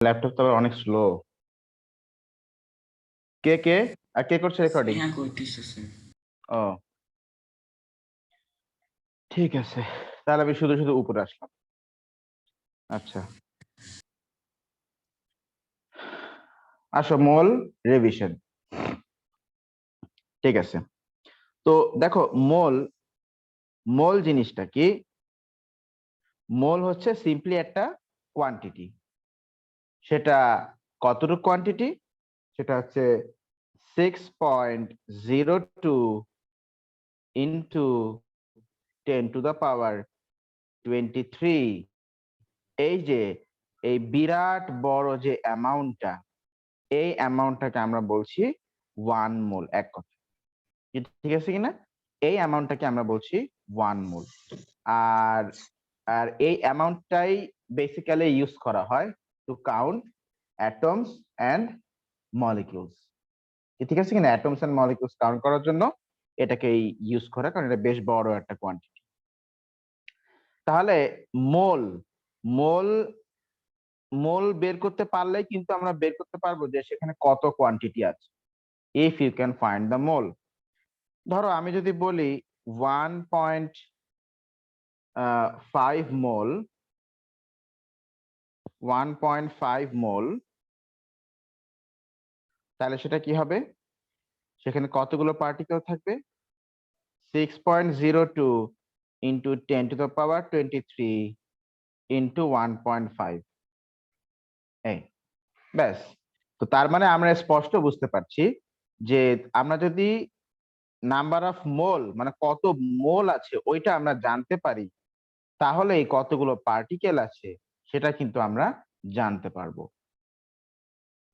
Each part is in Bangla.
ল্যাপটপ তো আবার অনেক স্লো। কে কে আর কে করছে রেকর্ডিং? স্নেহা করতেছে। ও ঠিক আছে, তাহলে আমি শুধু শুধু উপরে আসলাম। আচ্ছা, আসো মোল রিভিশন। ঠিক আছে, তো দেখো মোল মোল জিনিসটা কি? মোল হচ্ছে সিম্পলি একটা কোয়ান্টিটি। সেটা কতটুকু কোয়ান্টিটি? সেটা হচ্ছে 6.02 ইন্টু 10⁻23। এই যে এই বিরাট বড় যে অ্যামাউন্টটা, এই অ্যামাউন্টটাকে আমরা বলছি 1 মোল। এক কথা, ঠিক আছে কিনা? এই অ্যামাউন্টটাকে আমরা বলছি 1 মোল। আর আর এই অ্যামাউন্টটাই বেসিক্যালি ইউজ করা হয় to count atoms and molecules. ঠিক আছে কিনা? অ্যাটমস অ্যান্ড মলিকিউলস কাউন্ট করার জন্য এটাকে ইউজ করা, কারণ এটা বেশ বড় একটা কোয়ান্টিটি। তাহলে মোল মোল মোল বের করতে পারলেই কিন্তু আমরা বের করতে পারবো যে সেখানে কত কোয়ান্টিটি আছে। If you can find the mole. ধরো আমি যদি বলি 1.5 মোল, 1.5 মোল, তাহলে সেটা কি হবে? সেখানে কতগুলো পার্টিকেল থাকবে? 6.02 ইন্টু 10⁻23 ইন্টু 1.5। এই ব্যাস। তো তার মানে আমরা স্পষ্ট বুঝতে পারছি যে আমরা যদি নাম্বার অফ মোল মানে কত মোল আছে ওইটা আমরা জানতে পারি, তাহলে এই কতগুলো পার্টিকেল আছে সেটা কিন্তু আমরা জানতে পারবো।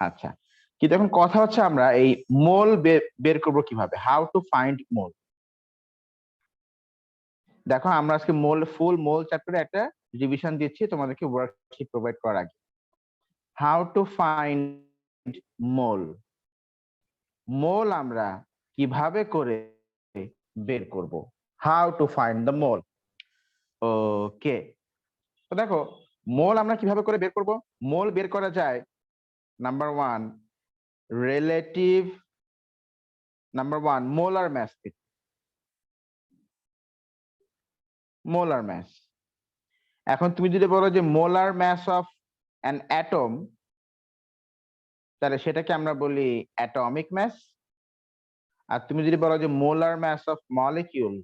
আচ্ছা, কিন্তু এখন কথা হচ্ছে আমরা এই মোল বের করবো কিভাবে? হাউ টু ফাইন্ড মোল। দেখো আমরা আজকে ফুল মোল চ্যাপ্টারে একটা রিভিশন দিচ্ছি তোমাদেরকে ওয়ার্কশিট প্রোভাইড করার আগে। হাউ টু ফাইন্ড মোল। মোল আমরা কিভাবে করে বের করব? হাউ টু ফাইন্ড দ্য মোল। ওকে, তো দেখো মোল আমরা কিভাবে করে বের করব? মোল বের করা যায় number one relative, number one molar mass. Molar mass. এখন তুমি যদি বলো যে molar mass of an atom, তাহলে সেটাকে আমরা বলি অ্যাটমিক ম্যাস। আর তুমি যদি বলো যে মোলার ম্যাস অফ মলিকিউল,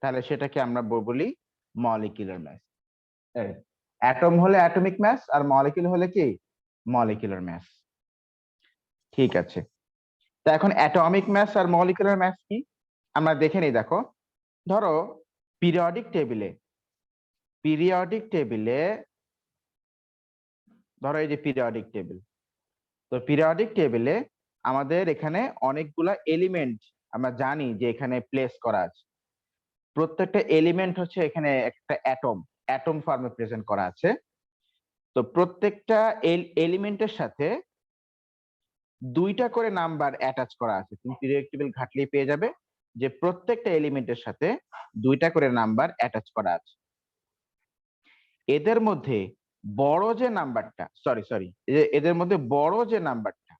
তাহলে সেটাকে আমরা বলি মলিকিউলার ম্যাস। অ্যাটম হলে অ্যাটমিক ম্যাস আর মলিকিউল হলে কি? Molecular mass. ঠিক আছে, তা এখন অ্যাটমিক ম্যাস আর মলিকিউলার ম্যাস কি আমরা দেখে নিই। দেখো ধরো পিরিয়ডিক টেবিলে, ধরো এই যে পিরিয়ডিক টেবিল, তো পিরিয়ডিক টেবিলে আমাদের এখানে অনেকগুলা এলিমেন্ট আমরা জানি যে এখানে প্লেস করা আছে। প্রত্যেকটা এলিমেন্ট হচ্ছে এখানে একটা অ্যাটম ফর্মে প্রেজেন্ট করা আছে। তো প্রত্যেকটা এলিমেন্টের সাথে 2টা করে নাম্বার অ্যাটাচ করা আছে। তুমি পিরিয়ডিক টেবিল ঘাটলেই পেয়ে যাবে যে প্রত্যেকটা এলিমেন্টের সাথে 2টা করে নাম্বার অ্যাটাচ করা আছে। এদের মধ্যে বড় যে নাম্বারটা, এদের মধ্যে বড় যে নাম্বারটা,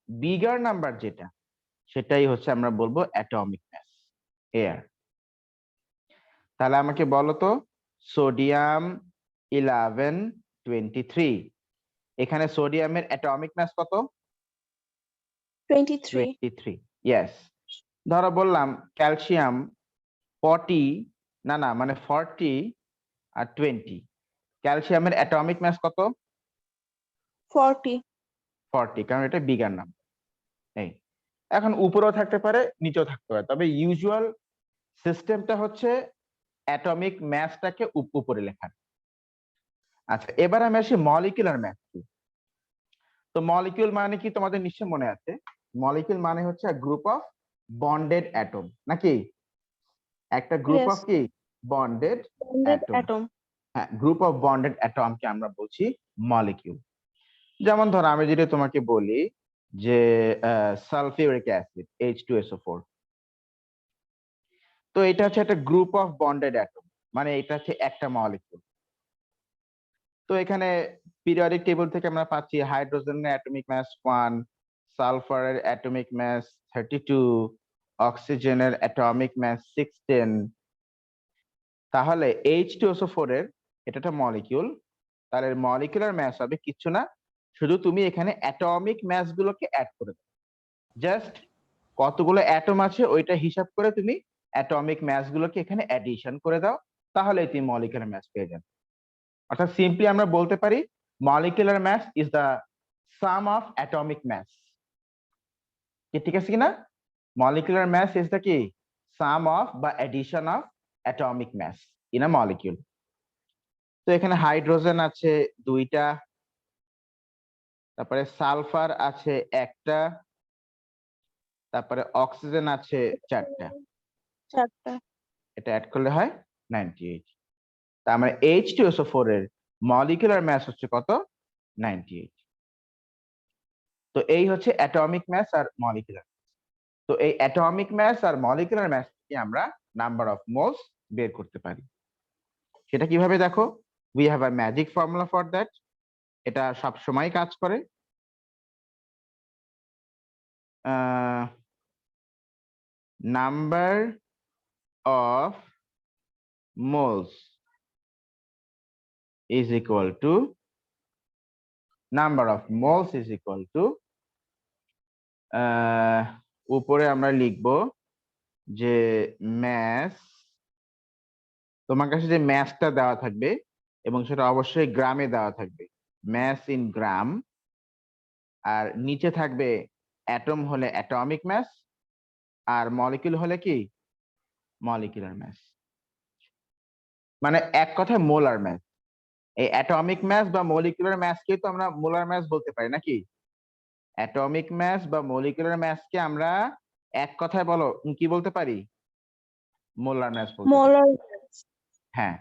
বিগার নাম্বার যেটা, সেটাই হচ্ছে আমরা বলবো অ্যাটমিক ম্যাস, এয়ার। তাহলে আমাকে বলো তো সোডিয়াম 1123, এখানে সোডিয়ামের অ্যাটমিক ম্যাস কত? 23. ইয়েস। ধরো বললাম ক্যালসিয়াম 40, না মানে 40 আর 20, ক্যালসিয়ামের অ্যাটমিক ম্যাস কত? 40. কারণ এটা বিগার নাম্বার। এই এখন উপরেও থাকতে পারে নিচেও থাকতে পারে, তবে ইউজুয়াল সিস্টেমটা হচ্ছে অ্যাটমিক ম্যাসটাকে উপরে লেখার। আচ্ছা, এবার আমি আসি মলিকিউলার ম্যাস কি। তো মলিকিউল মানে কি তোমাদের নিশ্চয় মনে আছে? মলিকিউল মানে হচ্ছে গ্রুপ অফ বন্ডেড অ্যাটম, নাকি? একটা গ্রুপ Yes. অফ কি? Bonded Bonded atom. atom. হ্যাঁ, গ্রুপ অফ বন্ডেড অ্যাটমকে আমরা বলছি মলিকিউল। যেমন ধরো আমি যদি তোমাকে বলি যে সালফিউরিক অ্যাসিড H2SO4, তো এটা হচ্ছে একটা গ্রুপ অফ বন্ডেড অ্যাটম, মানে এটা হচ্ছে একটা মলিকিউল। তো এখানে পিরিয়ডিক টেবিল থেকে আমরা পাচ্ছি হাইড্রোজেনের অ্যাটমিক মাস 1, সালফারের অ্যাটমিক মাস 32, অক্সিজেনের অ্যাটমিক মাস 16। তাহলে H2SO4 এর এটা একটা মলিকিউল, তাহলে মলিকুলার মাস হবে কিছু না, শুধু তুমি এখানে অ্যাটমিক মাস গুলোকে অ্যাড করে দাও। জাস্ট কতগুলো অ্যাটম আছে ওইটা হিসাব করে তুমি অ্যাটমিক মাস গুলোকে এখানে অ্যাডিশন করে দাও, তাহলে তুমি মলিকুলার মাস পেয়ে যাবে। অর্থাৎ সিম্পলি আমরা বলতে পারি molecular mass is the sum of atomic mass. কি ঠিক আছে কিনা? মলিকুলার মাস ইজ দ্য কি সাম অফ বা addition of atomic mass in a molecule. তো এখানে হাইড্রোজেন আছে 2টা, তারপরে সালফার আছে 1টা, তারপরে অক্সিজেন আছে 4টা। এটা অ্যাড করলে হয় 98। তার মানে H2SO4 এর মলিকুলার মাস হচ্ছে কত? 98। তো এই হচ্ছে অ্যাটমিক মাস আর মলিকুলার। তো এই অ্যাটমিক মাস আর মলিকুলার মাস থেকে আমরা নাম্বার অফ মোলস বের করতে পারি। সেটা কিভাবে দেখো? We have a magic formula for that. এটা সব সময় কাজ করে। Number of moles is equal to number of moles is equal to উপরে আমরা লিখব যে ম্যাস, তোমার কাছে যে ম্যাসটা দেওয়া থাকবে এবং সেটা অবশ্যই গ্রামে দেওয়া থাকবে, ম্যাস ইন গ্রাম। আর নিচে থাকবে অ্যাটম হলে অ্যাটমিক ম্যাস, আর মলিকিউল হলে কি মলিকুলার ম্যাস, মানে এক কথায় মোলার ম্যাস। এই অ্যাটমিক ম্যাস বা মলিকুলার ম্যাসকে তো আমরা মোলার ম্যাস বলতে পারি নাকি? অ্যাটমিক ম্যাস বা মলিকুলার ম্যাসকে আমরা এক কথায় বলো কি বলতে পারি? মোলার ম্যাস বলতে পারি। হ্যাঁ,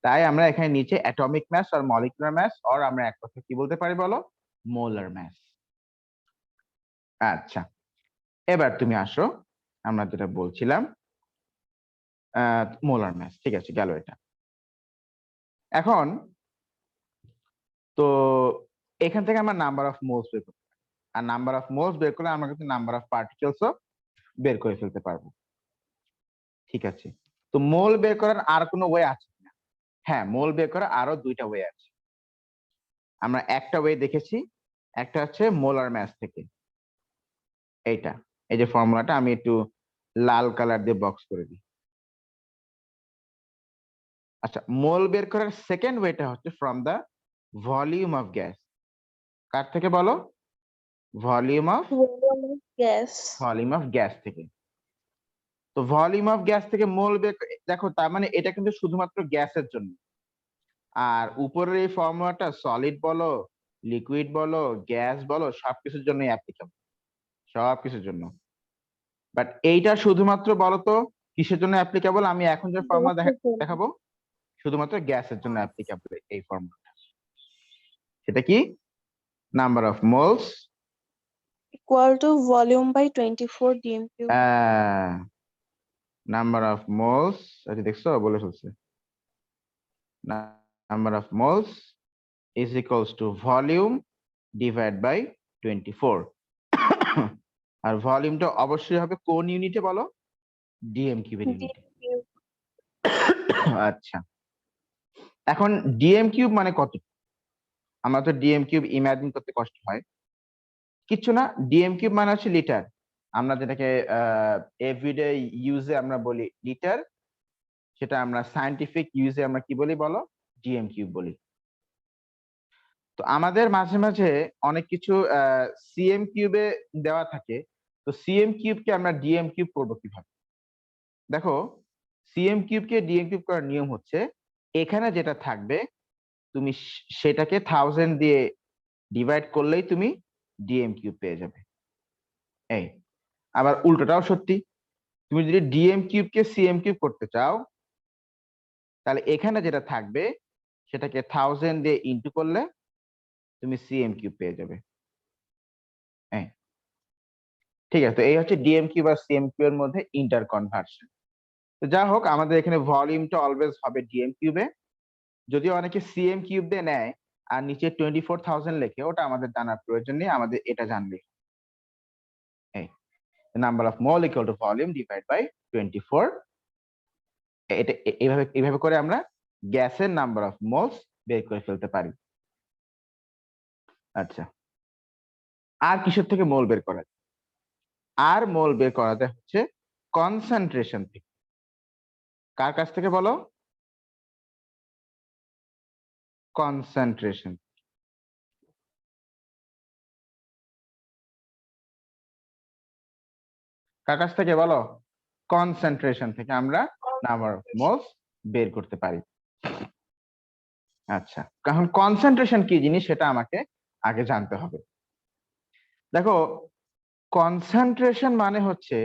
তাই আমরা এখানে নিচে অ্যাটমিক ম্যাস আর মলিকুলার ম্যাস আর আমরা এক কথায় কি বলতে পারি বলো? Molar mass. আচ্ছা, এবার তুমি আসো, আমরা যেটা বলছিলাম মোলার ম্যাস, ঠিক আছে গেল এটা। এখন তো এখান থেকে আমরা নাম্বার অফ মোলস বের করতে পারি, আর নাম্বার অফ মোলস বের করলে আমরা কিন্তু নাম্বার অফ পার্টিকেলসও বের করে ফেলতে পারবো। ঠিক আছে, তো মোল বের করার আর কোনো ওয়ে আছে না? হ্যাঁ, মোল বের করার আরো 2টা ওয়ে আছে। আমরা একটা ওয়ে দেখেছি, একটা হচ্ছে মোলার ম্যাস থেকে, এইটা, এই যে ফর্মুলাটা আমি একটু লাল কালার দিয়ে বক্স করে দিই। আচ্ছা, মোল বের করার সেকেন্ড ওয়েটা হচ্ছে from the volume of gas. কার থেকে বলো? Volume of gas. Volume of gas থেকে। তো ভলিউম অফ গ্যাস থেকে মোল বের দেখো, তার মানে এটা কিন্তু শুধুমাত্র গ্যাসের জন্য। আর উপরের এই ফর্মুলাটা সলিড বলো, লিকুইড বলো, গ্যাস বলো, সবকিছুর জন্যই অ্যাপ্লিকেবল, সবকিছুর জন্য। বাট এইটা শুধুমাত্র বলতো কিসের জন্য অ্যাপ্লিকেবল? আমি এখন যে ফর্মুলা দেখাবো শুধুমাত্র গ্যাসের জন্য অ্যাপ্লিকেবল এই ফর্মুলাটা। সেটা কি? Number of moles equal to volume by 24 dm cube. Number of moles, আচ্ছা দেখছো বলে ফেলছে, number of moles is equals to volume divided by 24। আর ভলিউমটা অবশ্যই হবে কোন ইউনিটে বলো? ডিএম কিউবের ইউনিটে। আচ্ছা, এখন ডিএম কিউব মানে কত? আমরা তো ডিএম কিউব ইমাজিন করতে কষ্ট হয়। কিচ্ছু না, ডিএম কিউব মানে হচ্ছে লিটার। আমরা যেটাকে এভরিডে ইউজে আমরা বলি লিটার, সেটা আমরা সায়েন্টিফিক ইউজে আমরা কি বলি বলো? ডিএম কিউব বলি। তো আমাদের মাঝে মাঝে অনেক কিছু সিএম কিউবে দেওয়া থাকে, তো সিএম কিউবকে আমরা ডিএম কিউব করবো কিভাবে? দেখো, সিএম কিউবকে ডিএম কিউব করার নিয়ম হচ্ছে এখানে যেটা থাকবে তুমি সেটাকে 1000 দিয়ে ডিভাইড করলেই তুমি ডিএম কিউব পেয়ে যাবে। এই আবার উল্টোটাও সত্যি, তুমি যদি ডিএম কিউবকে সিএম কিউব করতে চাও তাহলে এখানে যেটা থাকবে সেটাকে 1000 দিয়ে ইন্টু করলে তুমি সিএম কিউব পেয়ে যাবে। ঠিক আছে, তো এই হচ্ছে ডিএম কিউব আর সিএম কিউব এর মধ্যে ইন্টার কনভার্সন। তো যা হোক, আমাদের এখানে ভলিউমটা অলওয়েজ হবে ডিএম কিউবে, যদিও অনেকে সিএম কিউব দিয়ে নেয় আর নিচে 24,000 লেখে, ওটা আমাদের জানার প্রয়োজন নেই, আমাদের এটা জানলে number of mole equal to volume divide by 24। এটা এইভাবে করে আমরা গ্যাসের নাম্বার অফ মোলস বের করে ফেলতে পারি। আচ্ছা, আর কিসের থেকে মোল বের করা যায়? আর মোল বের করা যায় হচ্ছে কনসেন্ট্রেশন থেকে। কার কাছ থেকে বলো? কনসেন্ট্রেশন। কার কাছ থেকে বলো? কনসেন্ট্রেশন থেকে আমরা নাম্বার অফ মোলস বের করতে পারি। আচ্ছা, কারণ কনসেন্ট্রেশন কি জিনিস সেটা আমাকে আগে জানতে হবে। দেখো, কনসেন্ট্রেশন মানে হচ্ছে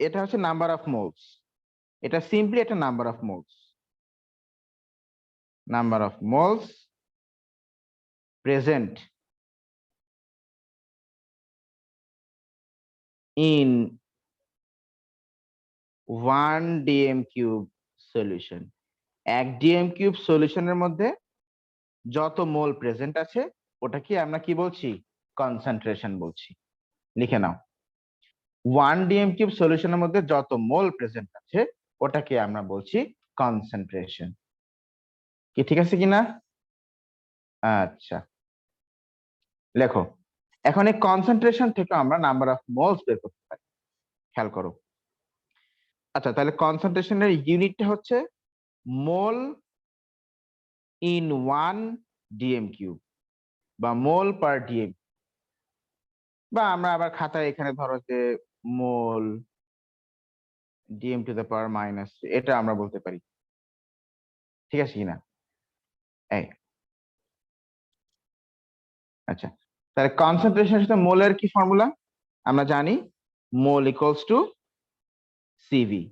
এটা হচ্ছে নাম্বার অফ মোলস। এটা সিম্পলি একটা number of moles. Number of moles present in 1 DM cube solution. 1 DM cube সলিউশনের মধ্যে যত মোল প্রেজেন্ট আছে ওটাকে আমরা কি বলছি? কনসেন্ট্রেশন বলছি। লিখে নাও, 1 ডিএম কিউব সলিউশনের মধ্যে যত মোল প্রেজেন্ট আছে ওটাকে আমরা বলছি কনসেন্ট্রেশন। কি ঠিক আছে কিনা? আচ্ছা, লেখো। এখন এই কনসেন্ট্রেশন থেকে আমরা নাম্বার অফ মোলস বের করতে পারি। খেয়াল করো। আচ্ছা, তাহলে কনসেন্ট্রেশনের ইউনিটটা হচ্ছে মোল ইন 1 ডিএম কিউব বা মোল পার ডিএম, বা আমরা আবার খাতায় এখানে ধরো যে mole DM to the power minus, এটা আমরা বলতে পারি। ঠিক আছে কিনা? এই আচ্ছা, তাহলে কনসেন্ট্রেশনের সাথে মোলের কি ফর্মুলা আমরা জানি? মোল ইকুয়ালস টু সিভি,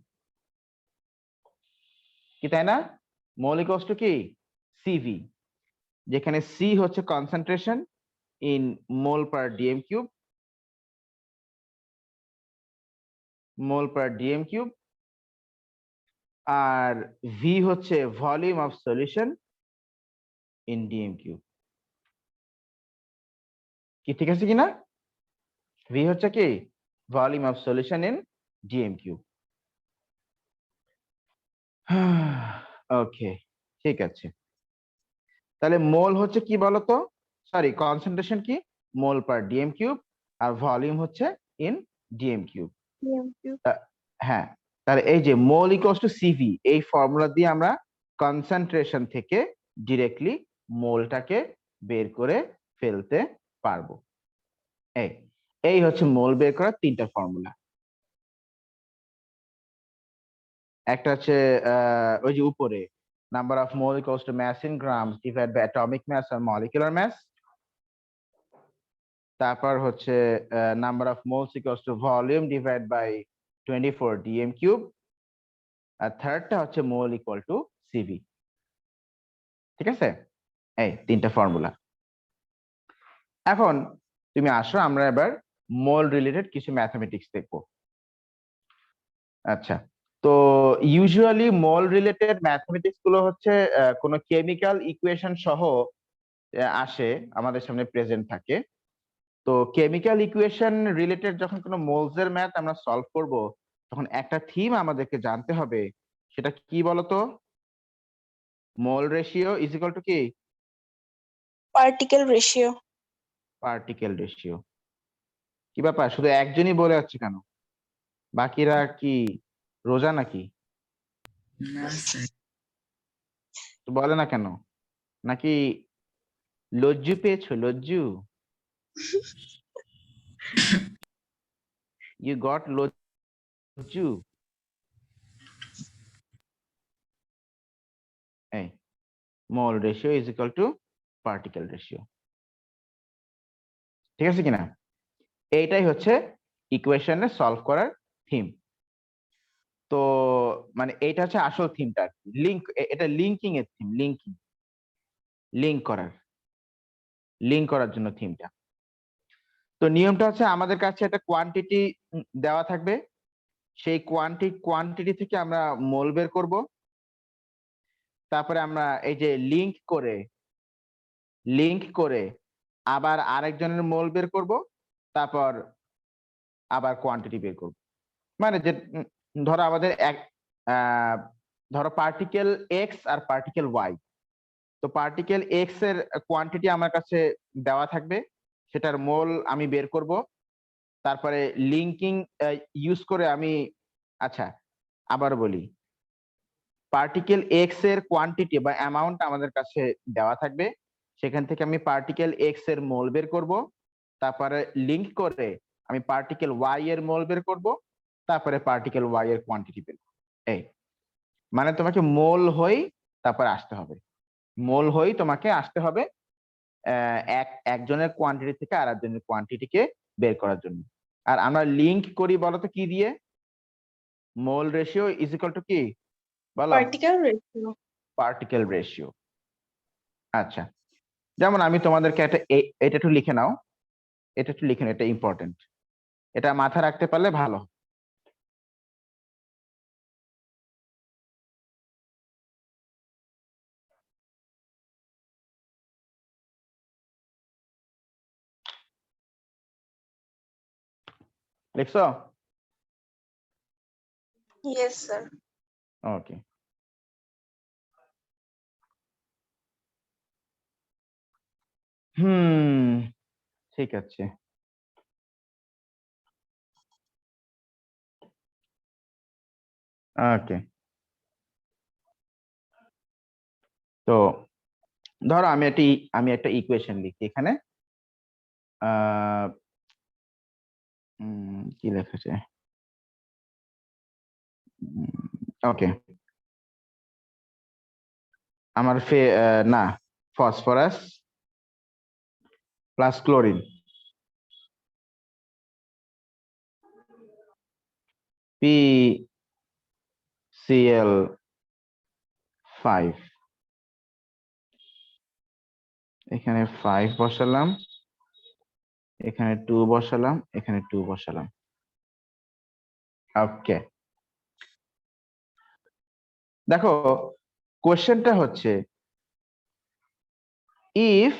কি তাই না? মোল ইকুয়ালস টু কি? সিভি, যেখানে সি হচ্ছে concentration in mole per DM cube, mole per DM cube, আর ভি হচ্ছে volume of solution in DM cube. কি ঠিক আছে কিনা? ভি হচ্ছে কি? Volume of solution in DM cube. Okay, ঠিক আছে। তাহলে মোল হচ্ছে কি বলতো? সরি, কনসেন্ট্রেশন কি? মোল পার ডিএম কিউব, আর ভলিউম হচ্ছে ইন ডিএম কিউব। হ্যাঁ, তাহলে এই যে মোল ইকুয়ালস টু সিভি, এই ফর্মুলা দিয়ে আমরা কনসেন্ট্রেশন থেকে ডিরেক্টলি মোলটাকে বের করে ফেলতে পারবো। এই হচ্ছে মোল বের করার 3টা ফর্মুলা। একটা হচ্ছে ওই যে উপরে number of mole equals to mass in grams divide by atomic mass আর মলিকুলার মাস। তারপর হচ্ছে number of moles equals to volume divide by 24 DM cube. আর থার্ডটা হচ্ছে মোল ইকুয়াল টু সিভি। ঠিক আছে? এই 3টা ফর্মুলা। এখন তুমি আসো, আমরা এবার মোল রিলেটেড কিছু ম্যাথমেটিক্স দেখবো। আচ্ছা, তো ইউজুয়ালি মোল রিলেটেড ম্যাথমেটিক্স গুলো হচ্ছে কোনো কেমিক্যাল ইকুয়েশন সহ আসে, আমাদের সামনে প্রেজেন্ট থাকে। তো কেমিক্যাল ইকুয়েশন রিলেটেড যখন কোনো মোলস এর ম্যাথ আমরা সলভ করব, তখন একটা থিম আমাদেরকে জানতে হবে। সেটা কি বলতো? মোল রেশিও ইজ ইকুয়াল টু কি? Particle ratio. Particle ratio. কি ব্যাপার, শুধু একজনই বলে যাচ্ছে কেন? বাকিরা কি রোজা নাকি? তো বলে না কেন? নাকি লজ্জু পেয়েছো? লজ্জু? ইউ গট লজ্জু? এই mole ratio is equal to particle ratio. ঠিক আছে কিনা? এইটাই হচ্ছে ইকুয়েশনে সলভ করার থিম। তো মানে এইটা হচ্ছে আসল থিমটা, লিংক, এটা লিঙ্কিং এর থিম, লিংক করার জন্য থিমটা। তো নিয়মটা হচ্ছে আমাদের কাছে একটা কোয়ান্টিটি দেওয়া থাকবে, সেই কোয়ান্টিটি থেকে আমরা মোল বের করব। তারপরে আমরা এই যে লিংক করে আবার আরেকজনের মোল বের করব, তারপর আবার কোয়ান্টিটি বের করব। মানে যে ধরো আমাদের ধরো পার্টিকেল এক্স আর পার্টিকেল ওয়াই। তো পার্টিকেল এক্স এর কোয়ান্টিটি আমার কাছে দেওয়া থাকবে, সেটার মোল আমি বের করব। তারপরে লিঙ্কিং ইউজ করে আমি, আচ্ছা আবার বলি, পার্টিকেল এক্স এর কোয়ান্টিটি বা অ্যামাউন্ট আমাদের কাছে দেওয়া থাকবে, সেখান থেকে আমি পার্টিকেল এক্স এর মোল বের করব। তারপরে লিংক করে আমি পার্টিকেল ওয়াই এর মোল বের করব, তারপরে পার্টিকেল ওয়াই এর কোয়ান্টিটি বের করব। এই মানে তোমাকে মোল হই তারপরে আসতে হবে, মোল হই তোমাকে আসতে হবে একজনের কোয়ান্টিটি থেকে আর একজনের কোয়ান্টিটিকে বের করার জন্য। আর আমরা লিংক করি বলতো কি দিয়ে? মোল রেশিও ইজ ইকুয়াল টু কি বলো? particle ratio. Particle ratio. আচ্ছা, যেমন আমি তোমাদেরকে এটা একটু লিখে নাও, এটা ইম্পর্টেন্ট, এটা মাথায় রাখতে পারলে ভালো। লিখছো? Yes, sir. ওকে। ঠিক আছে। ওকে, তো ধরো আমি একটা ইকুয়েশন লিখি এখানে। কি লেখা আছে? ওকে, আমার না, ফসফরাস প্লাস ক্লোরিন PCl5, এখানে 5 বসালাম, এখানে 2 বসালাম, এখানে 2 বসালাম। ওকে, দেখো কোশ্চেনটা হচ্ছে ইফ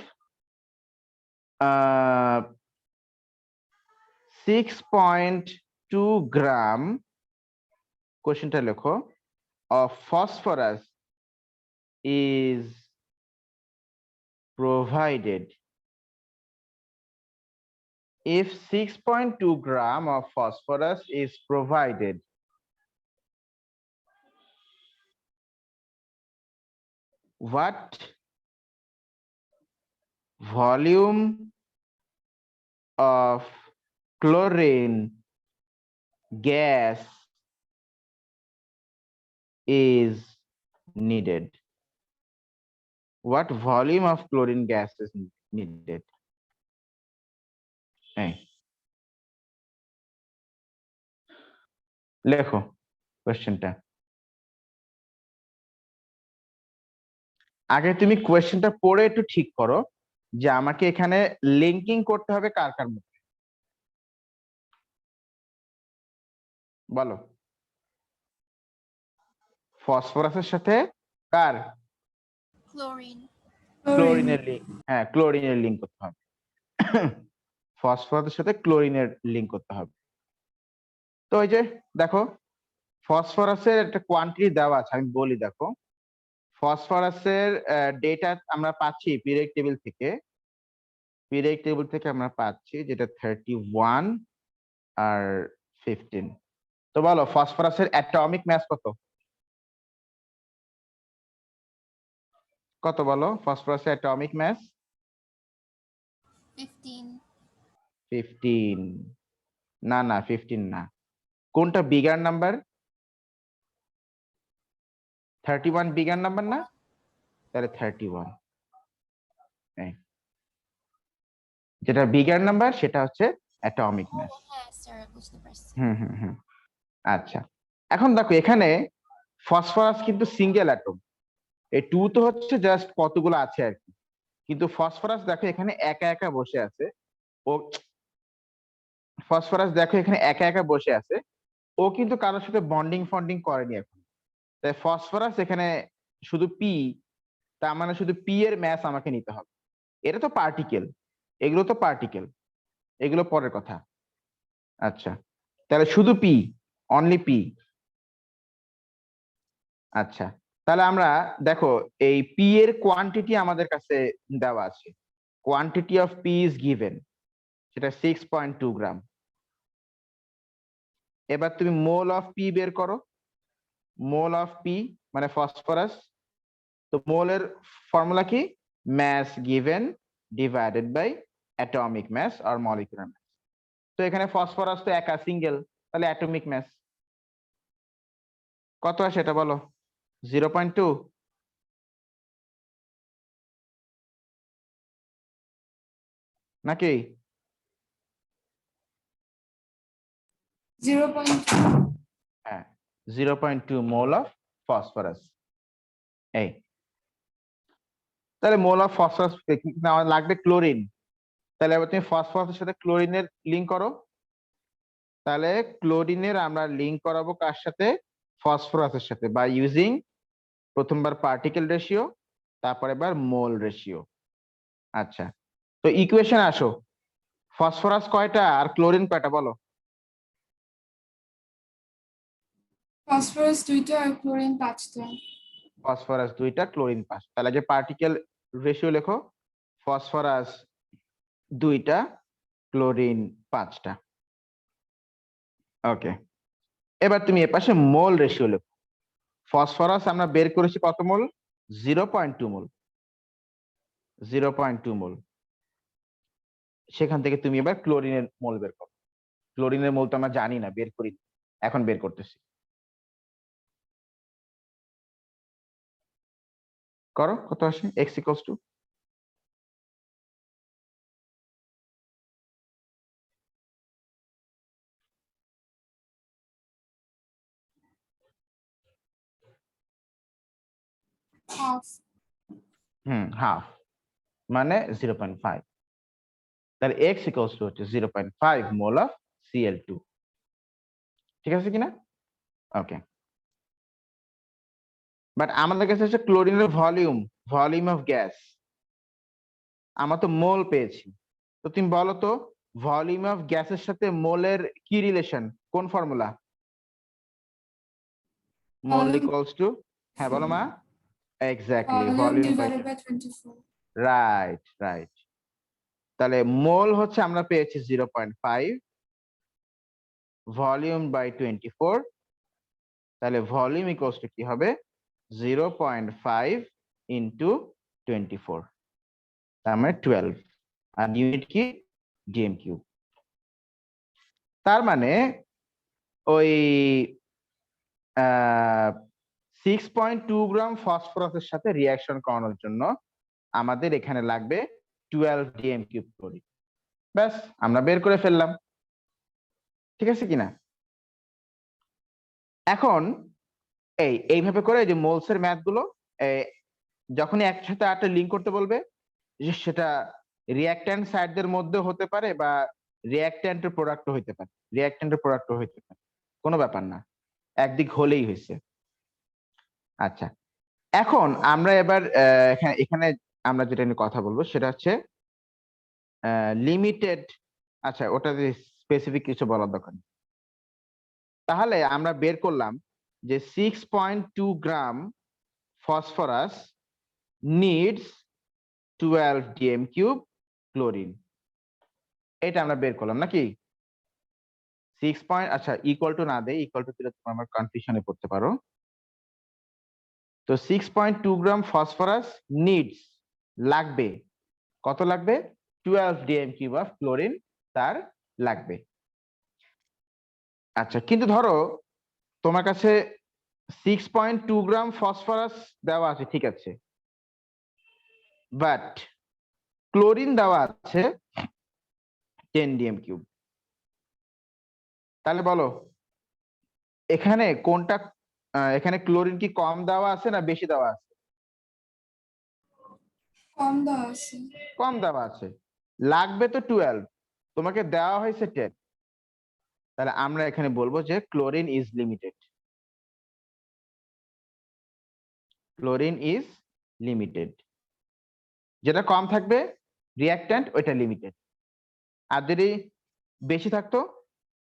6.2 গ্রাম, কোশ্চেনটা লেখো, of phosphorus is provided. If 6.2 gram of phosphorus is provided, what volume of chlorine gas is needed? What volume of chlorine gas is needed? লেখো কোশ্চেনটা। আগে তুমি কোশ্চেনটা পড়ে একটু ঠিক করো যে আমাকে এখানে লিঙ্কিং করতে হবে কার কার মধ্যে, বলো। ফসফরাসের সাথে কার? ক্লোরিনের লিঙ্ক। হ্যাঁ, ক্লোরিনের লিঙ্ক করতে হবে। ফসফরাসের সাথে ক্লোরিনের লিঙ্ক করতে হবে। তো ওই যে দেখো, ফসফরাসের একটা কোয়ান্টিটি দেওয়া আছে, আমি বলি দেখো। ফসফরাসের ডেটা আমরা পাচ্ছি পিরিয়ডিক টেবিল থেকে আমরা পাচ্ছি যেটা 31 আর 15। তো বলো ফসফরাসের অ্যাটমিক মাস কত? কত বলো ফসফরাসের অ্যাটমিক মাস? 15। না না, 15 না। কোনটা বিগার নাম্বার? 31 বিগার নাম্বার না? তাহলে 31। যেটা বিগার নাম্বার সেটা হচ্ছে অ্যাটমিক মাস। আচ্ছা, এখন দেখো এখানে ফসফরাস কিন্তু সিঙ্গেল অ্যাটম, এই 2 তো হচ্ছে জাস্ট কতগুলো আছে আর কি, কিন্তু ফসফরাস দেখো এখানে একা একা বসে আছে। ও ফসফরাস দেখো এখানে একা একা বসে আছে, ও কিন্তু কারোর সাথে বন্ডিং ফন্ডিং করেনি এখন, তাই ফসফরাস এখানে শুধু পি, তার মানে শুধু পি এর ম্যাস আমাকে নিতে হবে। এটা তো পার্টিকেল, এগুলো তো পার্টিকেল, এগুলো পরের কথা। আচ্ছা, তাহলে শুধু পি, অনলি পি। আচ্ছা, তাহলে আমরা দেখো এই পি এর কোয়ান্টিটি আমাদের কাছে দেওয়া আছে, quantity of P is given, সেটা 6.2 গ্রাম। এবার তুমি মোল অফ পি বের করো, মোল অফ পি মানে ফসফরাস। তো মোলের ফর্মুলা কি? Mass given divided by atomic mass আর মলিকুলার ম্যাস। তো এখানে ফসফরাস তো একা সিঙ্গেল, তাহলে অ্যাটমিক ম্যাস কত আসে এটা বলো? 0.2 নাকি? 0.2 হ্যাঁ, 0.2 মোল অফ ফসফরাস। এই তাহলে মোল অফ ফসফরাস আমার লাগবে ক্লোরিন, তাহলে এবার তুমি ফসফরাসের সাথে ক্লোরিনের লিঙ্ক করো। তাহলে ক্লোরিনের আমরা লিঙ্ক করাবো কার সাথে? ফসফরাসের সাথে, বাই ইউজিং প্রথমবার পার্টিকেল রেশিও, তারপর এবার মোল রেশিও। আচ্ছা, তো ইকুয়েশন আসো, ফসফরাস কয়টা আর ক্লোরিন কয়টা বলো? ফসফরাস 2টা আর ক্লোরিন 5টা। ফসফরাস 2টা, ক্লোরিন 5। তাহলে যে পার্টিকেল রেশিও লেখো, ফসফরাস 2টা, ক্লোরিন 5টা। ওকে, এবার তুমি এপাশে মোল রেশিও লেখো। ফসফরাস আমরা বের করেছি কত মোল? 0.2 মোল, 0.2 মোল। সেখান থেকে তুমি এবার ক্লোরিনের মোল বের করো। ক্লোরিনের মোল তো আমরা জানি না, বের করি, এখন বের করতেছি। করো, কত আসে? x equals to half. Half, মানে 0.5। তাহলে x ইকুয়ালস টু হচ্ছে 0.5 মোল অফ Cl2। ঠিক আছে কিনা? ওকে, বাট আমাদের কাছে হচ্ছে ক্লোরিনের ভলিউম, ভলিউম অফ গ্যাস। আমরা তো মোল পেয়েছি, তো তুমি বলো তো ভলিউম অফ গ্যাসের সাথে মোলের কি রিলেশন, কোন ফর্মুলা? মোল ইকুয়ালস টু, হ্যাঁ বলো মা। Exactly, volume volume by, divided by 24। Right right. তাহলে মোল হচ্ছে আমরা পেয়েছি 0.5, ভলিউম বাই 24, তাহলে ভলিউম ইকুয়ালস টু কি হবে? 0.5 ইন্টু 24, তার মানে 12, আর ইউনিট কি? DM cube. তার মানে ওই 6.2 গ্রাম ফসফরাসের সাথে রিয়াকশন করানোর জন্য আমাদের এখানে লাগবে 12 ডিএম কিউব ক্লোরিন। ব্যাস, আমরা বের করে ফেললাম। ঠিক আছে কিনা? এখন এইভাবে করে যে মোলস এর ম্যাথ গুলো যখনই একসাথে একটা লিঙ্ক করতে বলবে, যে সেটা রিঅ্যাকট্যান্ট সাইডদের মধ্যে হতে পারে বা রিঅ্যাকট্যান্টের প্রোডাক্টও হইতে পারে, রিঅ্যাকট্যান্টের প্রোডাক্টও হইতে পারে, কোনো ব্যাপার না, একদিক হলেই হয়েছে। আচ্ছা, এখন আমরা এবার এখানে এখানে আমরা যেটা নিয়ে কথা বলবো সেটা হচ্ছে লিমিটেড। আচ্ছা, ওটা স্পেসিফিক কিছু বলার দরকার নেই। তাহলে আমরা বের করলাম যে 6.2 gram phosphorus needs 12 DM cube chlorine, এটা আমরা বের করলাম নাকি? 6 আচ্ছা, ইকুয়াল টু না দেই, ইকুয়াল টু দিলে তোমরা আমার কনফিউশনে পড়তে পারো। তো 6.2 গ্রাম ফসফরাস নিডস, লাগবে, কত লাগবে? 12 ডিএম কিউব অফ ক্লোরিন তার লাগবে। আচ্ছা, কিন্তু ধরো তোমার কাছে 6.2 গ্রাম ফসফরাস দেওয়া আছে, ঠিক আছে, বাট ক্লোরিন দেওয়া আছে 10 ডিএম কিউব। তাহলে বলো এখানে কোনটা, এখানে ক্লোরিন কি কম দেওয়া আছে না বেশি দেওয়া আছে? কম দেওয়া আছে। কম দেওয়া আছে, লাগবে তো 12, তোমাকে দেওয়া হয়েছে 10। তাহলে আমরা এখানে বলবো যে chlorine is limited. Chlorine is limited. যেটা কম থাকবে রিঅ্যাক্ট্যান্ট ওইটা লিমিটেড। আর যদি বেশি থাকতো,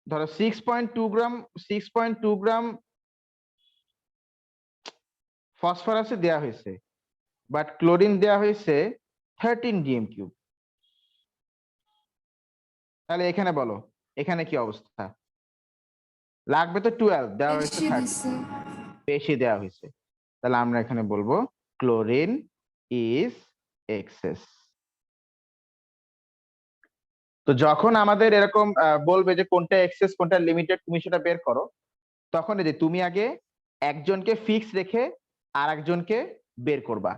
ধরো 6.2 গ্রাম ফসফরাসে দেওয়া হয়েছে, বাট ক্লোরিন দেওয়া হয়েছে 13 ডিএম কিউব। তাহলে এখানে বলো এখানে কি অবস্থা? লাগবে তো 12, দেওয়া হয়েছে বেশি 30, দিছে। বেশি দেওয়া হয়েছে। তাহলে আমরা এখানে বলবো ক্লোরিন ইজ এক্সেস। তো যখন আমাদের এরকম বলবে যে কোনটা এক্সেস কোনটা লিমিটেড, তুমি সেটা বের করো, তখন এই যে তুমি আগে একজনকে ফিক্স রেখে আর একজনকে বের করবা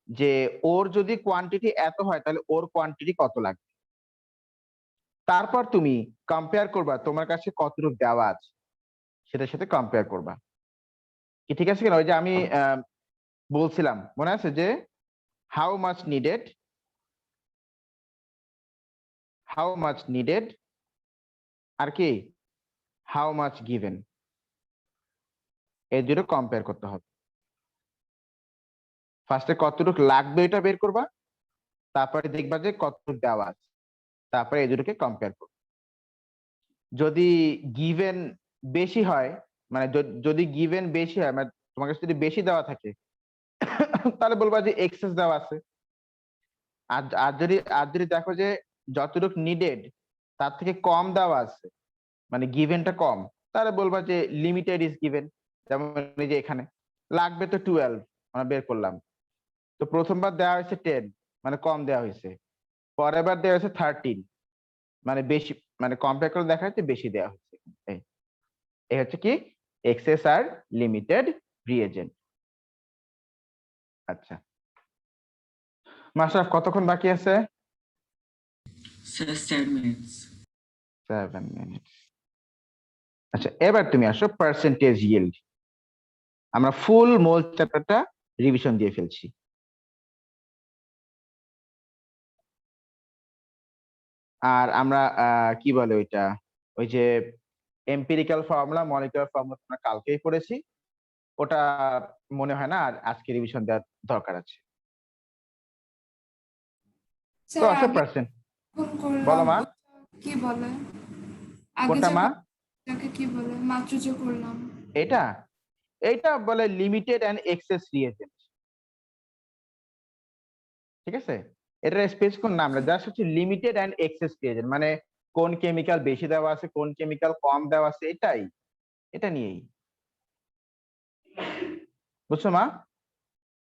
যে ওর যদি কোয়ান্টিটি এত হয় তাহলে ওর কোয়ান্টিটি কত লাগবে। তারপর তুমি কম্পেয়ার করবা তোমার কাছে কতটুকু দেওয়া আছে সেটার সাথে কম্পেয়ার করবা। কি ঠিক আছে কিনা? ওই যে আমি বলছিলাম মনে আছে যে হাউ মাচ নিডেড আর কি হাউ মাচ গিভেন, এই দুটো কম্পেয়ার করতে হবে। ফার্স্টে কতটুকু লাগবে এটা বের করবা, তারপরে দেখবা যে কতটুকু দেওয়া আছে, তারপরে এই দুটোকে কম্পেয়ার করবা। যদি গিভেন বেশি হয়, মানে যদি গিভেন বেশি হয়, মানে তোমার কাছে যদি বেশি দেওয়া থাকে তাহলে বলবা যে এক্সেস দেওয়া আছে। আর যদি দেখো যে যতটুকু নিডেড তার থেকে কম দেওয়া আছে, মানে গিভেনটা কম, তাহলে বলবা যে লিমিটেড ইজ গিভেন। যেমন এই যে এখানে লাগবে তো 12, আমরা বের করলাম। তো প্রথমবার দেওয়া হয়েছে 10, মানে কম দেওয়া হয়েছে। পরের বার দেওয়া হয়েছে 13, মানে বেশি, মানে কম্পেয়ার করে দেখা যাচ্ছে বেশি দেওয়া হয়েছে। এই হচ্ছে কি এক্সেস আর লিমিটেড রিএজেন্ট। আচ্ছা মাশরাফ, কতক্ষণ বাকি আছে? Sir, 7 minutes. 7 মিনিট। আচ্ছা এবার তুমি আসো পার্সেন্টেজ ইয়েল্ড। আমরা ফুল মোল চ্যাপ্টারটা রিভিশন দিয়ে ফেলছি। আর আমরা কি বলে ওইটা, ওই যে এম্পিরিক্যাল ফর্মুলা মলিকুলার ফর্মুলা আমরা কালকেই পড়েছি, ওটা মনে হয় না আর আজকে রিভিশন দেওয়ার দরকার আছে। তো স্যার আসো আগে পার্সেন্ট, ফোন করলাম বলো মা। কি বলে? আগে কোনটা যে মা? ওটাকে কি বলে? মাত্র যে করলাম। এটা এইটা বলে লিমিটেড এন্ড এক্সেস রিএজেন্ট। ঠিক আছে, এটার স্পেসিফিক নাম না, জাস্ট হচ্ছে লিমিটেড এন্ড এক্সেস রিএজেন্ট, মানে কোন কেমিক্যাল বেশি দেওয়া আছে কোন কেমিক্যাল কম দেওয়া আছে, এটাই, এটা নিয়েই। বুঝছো মা?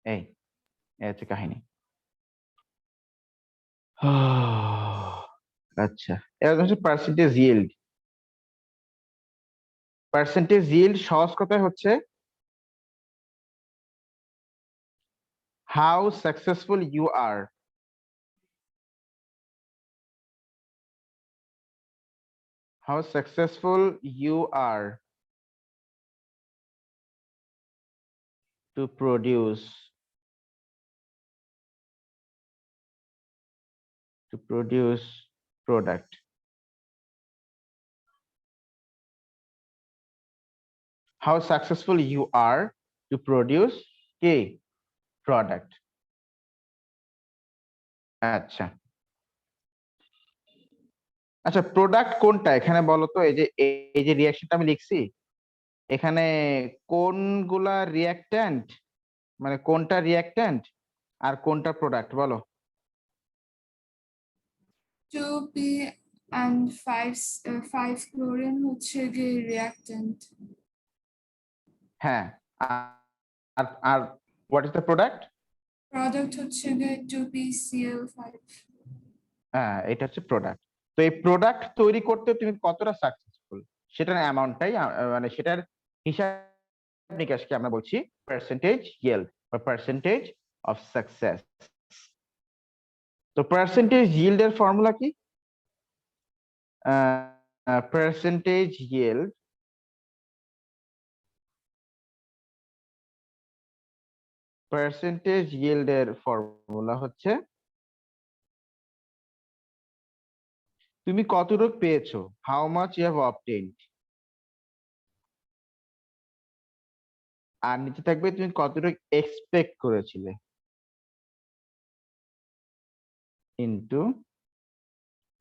এই এই হচ্ছে কাহিনী। আচ্ছা এবার হচ্ছে পার্সেন্টেজ yield। পার্সেন্টেজ yield সহজ কথায় হচ্ছে how successful you are, how successful you are to produce product. How successful you are to produce a product. আচ্ছা আচ্ছা প্রোডাক্ট কোনটা এখানে বলো তো? এই যে রিয়াকশনটা আমি লিখছি এখানে কোনগুলা রিয়াক্ট্যান্ট, মানে কোনটা রিয়াক্ট্যান্ট আর কোনটা প্রোডাক্ট বলো? 2p and 5 chlorine হচ্ছে গিয়ে রিঅ্যাক্ট্যান্ট। হ্যাঁ, আর আর what is the product? Product হচ্ছে গিয়ে 2pCl5। হ্যাঁ এটা হচ্ছে প্রোডাক্ট। তো এই প্রোডাক্ট তৈরি করতে তুমি কতটা সাকসেসফুল সেটার অ্যামাউন্টটাই মানে সেটার হিসাব নিকাশকে আমরা বলছি পার্সেন্টেজ yield বা পার্সেন্টেজ অফ সাকসেস। তো পার্সেন্টেজ yield এর ফর্মুলা কি? পার্সেন্টেজ yield এর ফর্মুলা হচ্ছে তুমি কতটুক পেয়েছো, how much you have obtained, আর নিচে থাকবে তুমি কতটুক এক্সপেক্ট করেছিলে ইনটু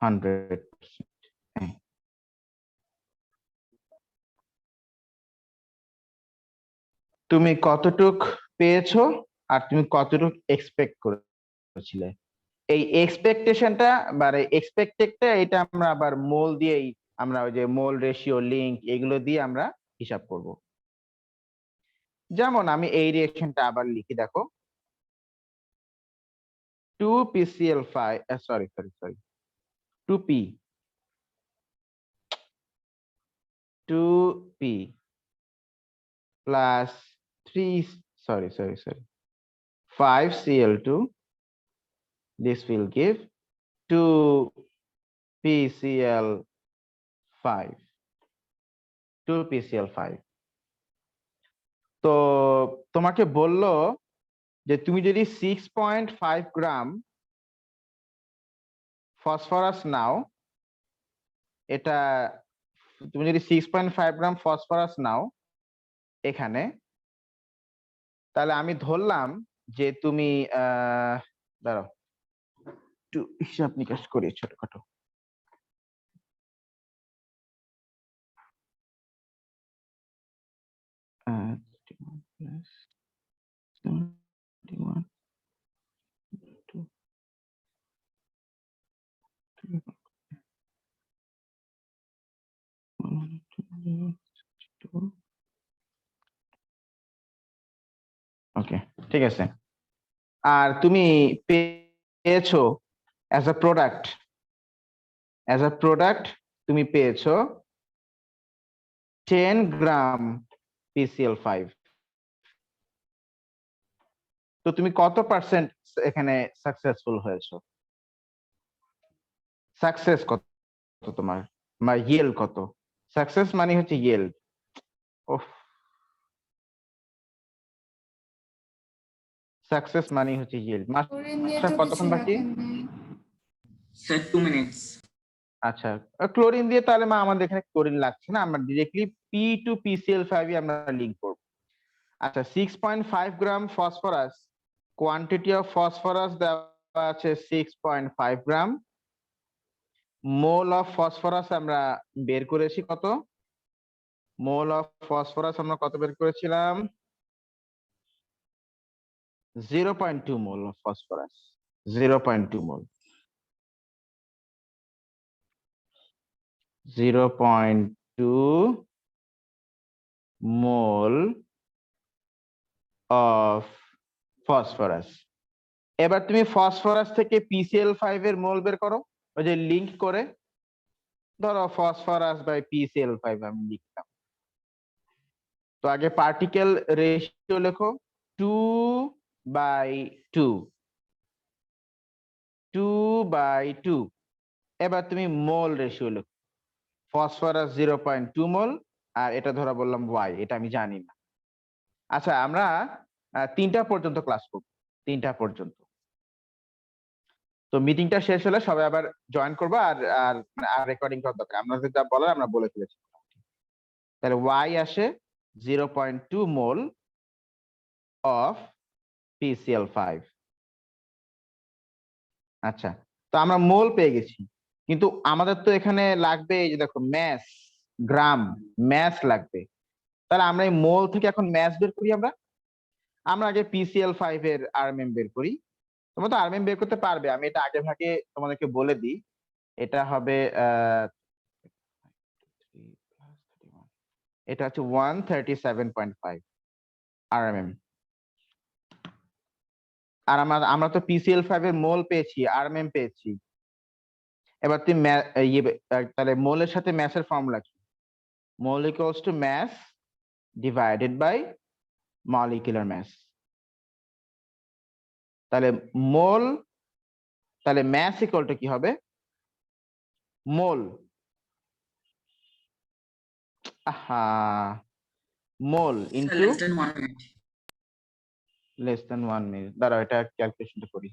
100%। তুমি কতটুক পেয়েছো আর তুমি কতটুক এক্সপেক্ট করেছিলে, এই এক্সপেকটেশনটা মানে এক্সপেক্টেডটা এটা আমরা আবার মোল দিয়েই আমরা ওই যে মোল রেশিও লিংক এগুলো দিয়ে আমরা হিসাব করব। যেমন আমি এই রিঅ্যাকশনটা আবার লিখি, দেখো 2PCl5 sorry 2P 2P plus 5Cl2, this will give 2PCl5। তো তোমাকে বললো যে তুমি যদি 6.5 গ্রাম ফসফরাস নাও, এটা তুমি যদি 6.5 গ্রাম ফসফরাস নাও এখানে, তাহলে আমি ধরলাম যে তুমি দাঁড়াও একটু হিসাব নিকাশ করি ছোটখাটো। ওকে, ঠিক আছে। আর তুমি পেয়েছো অ্যাজ আ প্রোডাক্ট তুমি পেয়েছো 10 গ্রাম PCl5। তো তুমি কত পার্সেন্ট এখানে সাকসেসফুল হয়েছো, সাকসেস কত তোমার, বা ইয়েল্ড কত? সাকসেস মানে হচ্ছে ইয়েল্ড। ওহ, সাকসেস মানে হচ্ছে ইয়েল্ড। ক্লোরিন নিয়ে মাস্টার তো কিছু কতক্ষণ বাকি? লেখেন নেই। Sir, 2 minutes. আচ্ছা, ক্লোরিন দিয়ে তাহলে মা আমাদের এখানে ক্লোরিন লাগছে না, আমরা ডিরেক্টলি P2PCl5 আমরা লিংক করব। আচ্ছা, 6.5 গ্রাম ফসফরাস, কোয়ান্টিটি অফ ফসফরাস দেওয়া আছে 6.5 গ্রাম। মোল অফ ফসফরাস আমরা বের করেছি কত, মোল অফ ফসফরাস আমরা কত বের করেছিলাম, 0.2 mole of phosphorus, 0.2 mole, 0.2 mole of phosphorus. এবার তুমি ফসফরাস থেকে PCl5 এর মোল বের করো, ওই যে লিংক করে, ধরো ফসফরাস বাই PCl5 আমি লিখলাম। তো আগে পার্টিকেল রেশিও লেখো 2/2। এবার তুমি মোল রেশিও লেখো, ফসফরাস 0.2 মোল, আর এটা ধরা বললাম Y, এটা আমি জানি না। আচ্ছা, আমরা 3টা পর্যন্ত ক্লাস করব, 3টা পর্যন্ত। তো মিটিংটা শেষ হলে সবাই আবার জয়েন করবো, আর আর রেকর্ডিং করার দরকার, আমরা যা বলার আমরা বলে ফেলেছি। তাহলে Y আসে 0.2 মোল অফ PCl5। আচ্ছা, তো আমরা মোল পেয়ে গেছি, কিন্তু আমাদের তো এখানে লাগবে এই যে দেখো ম্যাস, গ্রাম, ম্যাস লাগবে। তাহলে আমরা এই মোল থেকে এখন ম্যাস বের করি। আমরা আগে PCl5 এর আরএমএম বের করি। তোমরা তো আরএমএম বের করতে পারবে, আমি এটা আগে ভাগে তোমাদেরকে বলে দিই। এটা হবে এটা হচ্ছে 137.5 আরএমএম। আর আমরা তো PCl5 এর মোল পেয়েছি, আরএমএম পেয়েছি। এবার তুমি তাহলে মোলের সাথে ম্যাসের ফর্মুলা কি, mole equals to mass divided by molecular mass. তাহলে মোল, তাহলে ম্যাস ইকুয়াল টু কি হবে, mole, mole Sir, into less than 1 minute. Less than 1 minute. দাঁড়াও এটা ক্যালকুলেশনটা করি।